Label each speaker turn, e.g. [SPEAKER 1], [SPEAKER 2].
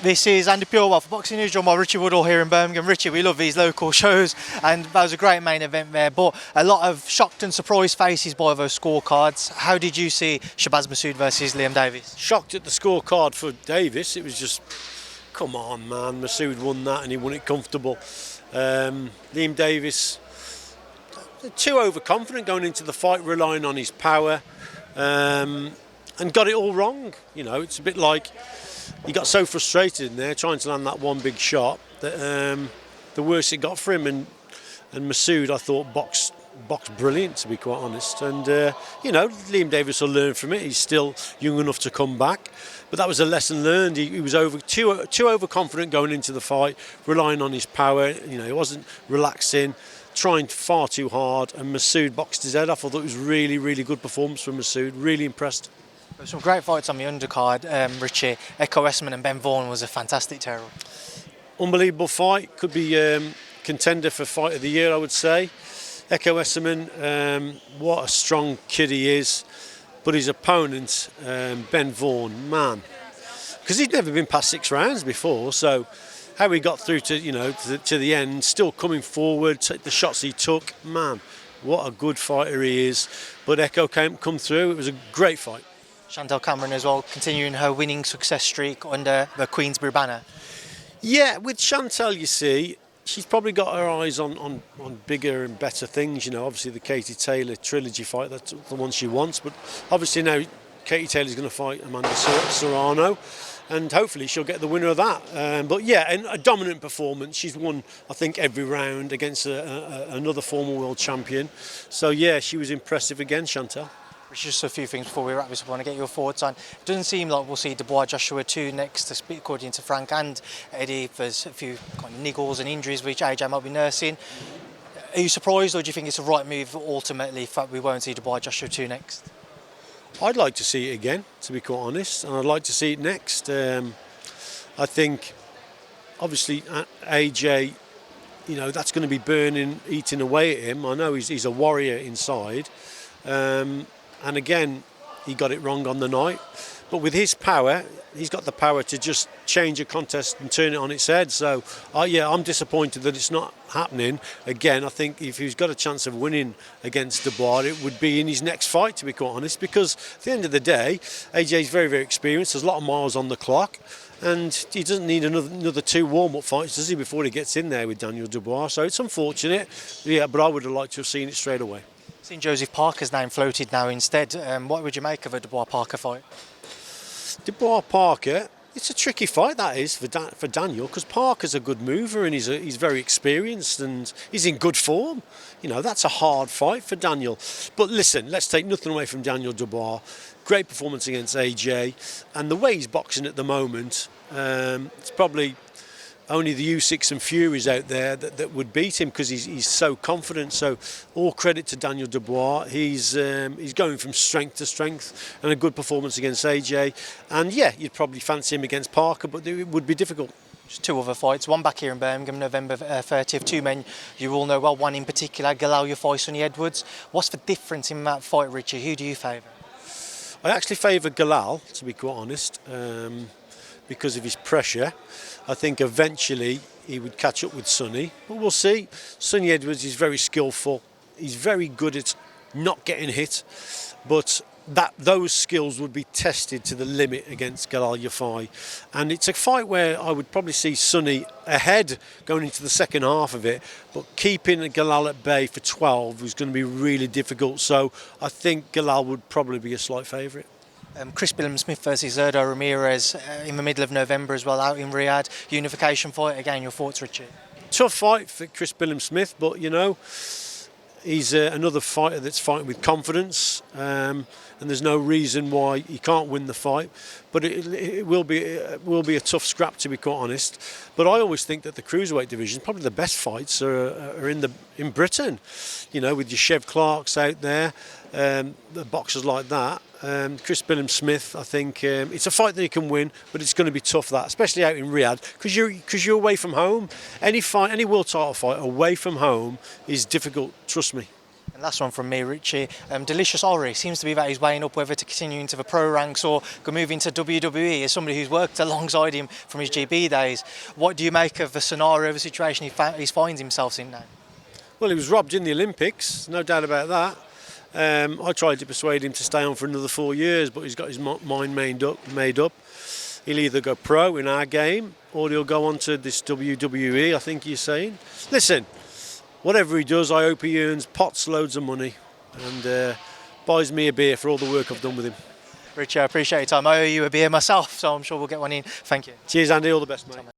[SPEAKER 1] This is Andy Purewell for Boxing News, joined by Richie Woodhall here in Birmingham. Richie, we love these local shows, and that was a great main event there, but a lot of shocked and surprised faces by those scorecards. How did you see Shabazz Massoud versus Liam Davis?
[SPEAKER 2] Shocked at the scorecard for Davis. It was just, come on, man. Massoud won that and he won it comfortable. Liam Davis, too overconfident going into the fight, relying on his power, and got it all wrong. You know, it's a bit like he got so frustrated in there trying to land that one big shot that the worse it got for him. And Massoud, I thought, boxed brilliant, to be quite honest. And you know, Liam Davis will learn from it. He's still young enough to come back, but that was a lesson learned. He was too overconfident going into the fight, relying on his power. You know, he wasn't relaxing, trying far too hard, and Massoud boxed his head off. I thought it was really, really good performance from Massoud. Really impressed.
[SPEAKER 1] There were some great fights on the undercard, Richie. Echo Esserman and Ben Vaughan was a fantastic terror.
[SPEAKER 2] Unbelievable fight. Could be contender for fight of the year, I would say. Echo Esserman, what a strong kid he is. But his opponent, Ben Vaughan, man, because he'd never been past 6 rounds before, so how he got through to, you know, to the end, still coming forward, take the shots he took, man, what a good fighter he is. But Echo come through. It was a great fight.
[SPEAKER 1] Chantel Cameron as well, continuing her winning success streak under the Queensberry banner.
[SPEAKER 2] Yeah, with Chantel, you see, she's probably got her eyes on bigger and better things. You know, obviously the Katie Taylor trilogy fight, that's the one she wants. But obviously now Katie Taylor's going to fight Amanda Serrano, and hopefully she'll get the winner of that. But yeah, a dominant performance. She's won, I think, every round against another former world champion. So yeah, she was impressive again, Chantel.
[SPEAKER 1] Just a few things before we wrap this up. I want to get your thoughts on. It doesn't seem like we'll see Dubois-Joshua 2 next, to speak according to Frank and Eddie. There's a few kind of niggles and injuries which AJ might be nursing. Are you surprised, or do you think it's the right move ultimately that we won't see Dubois-Joshua 2 next?
[SPEAKER 2] I'd like to see it again, to be quite honest, and I'd like to see it next. I think, obviously, AJ, you know, that's going to be eating away at him. I know he's a warrior inside. And again, he got it wrong on the night. But with his power, he's got the power to just change a contest and turn it on its head. So, yeah, I'm disappointed that it's not happening. Again, I think if he's got a chance of winning against Dubois, it would be in his next fight, to be quite honest. Because at the end of the day, AJ's very, very experienced. There's a lot of miles on the clock. And he doesn't need another 2 warm-up fights, does he, before he gets in there with Daniel Dubois. So it's unfortunate. Yeah, but I would have liked to have seen it straight away.
[SPEAKER 1] Seen Joseph Parker's name floated now instead. What would you make of a Dubois-Parker fight?
[SPEAKER 2] Dubois-Parker, it's a tricky fight, that is, for Daniel, because Parker's a good mover and he's very experienced and he's in good form. You know, that's a hard fight for Daniel. But listen, let's take nothing away from Daniel Dubois. Great performance against AJ, and the way he's boxing at the moment, it's probably only the U6 and Furies out there that would beat him, because he's so confident. So all credit to Daniel Dubois. He's going from strength to strength, and a good performance against AJ. And yeah, you'd probably fancy him against Parker, but it would be difficult.
[SPEAKER 1] Just 2 other fights, one back here in Birmingham, November 30th. 2 men you all know well, one in particular, Galal fight Sonny Edwards. What's the difference in that fight, Richie? Who do you favour?
[SPEAKER 2] I actually favour Galal, to be quite honest, because of his pressure. I think eventually he would catch up with Sonny, but we'll see. Sonny Edwards is very skillful. He's very good at not getting hit, but those skills would be tested to the limit against Galal Yafai. And it's a fight where I would probably see Sonny ahead going into the second half of it, but keeping Galal at bay for 12 was going to be really difficult. So I think Galal would probably be a slight favourite.
[SPEAKER 1] Chris Billam-Smith versus Zerdo Ramirez in the middle of November as well, out in Riyadh. Unification fight. Again, your thoughts, Richie?
[SPEAKER 2] Tough fight for Chris Billam-Smith, but you know, he's another fighter that's fighting with confidence, and there's no reason why he can't win the fight. But it will be a tough scrap, to be quite honest. But I always think that the cruiserweight division, probably the best fights are in Britain. You know, with your Chev Clarks out there, the boxers like that. Chris Billam-Smith, I think it's a fight that he can win, but it's going to be tough, that, especially out in Riyadh, because you're away from home. Any world title fight away from home is difficult. Trust me.
[SPEAKER 1] And last one from me, Richie. Delicious Ori seems to be that he's weighing up whether to continue into the pro ranks or go move into WWE as somebody who's worked alongside him from his GB days. What do you make of the scenario, the situation he finds himself in now?
[SPEAKER 2] Well, he was robbed in the Olympics, no doubt about that. I tried to persuade him to stay on for another 4 years, but he's got his mind made up. He'll either go pro in our game or he'll go on to this WWE, I think you're saying. Listen, whatever he does, I hope he earns pots loads of money and buys me a beer for all the work I've done with him.
[SPEAKER 1] Richie, I appreciate your time. I owe you a beer myself, so I'm sure we'll get one in. Thank you.
[SPEAKER 2] Cheers, Andy. All the best, mate.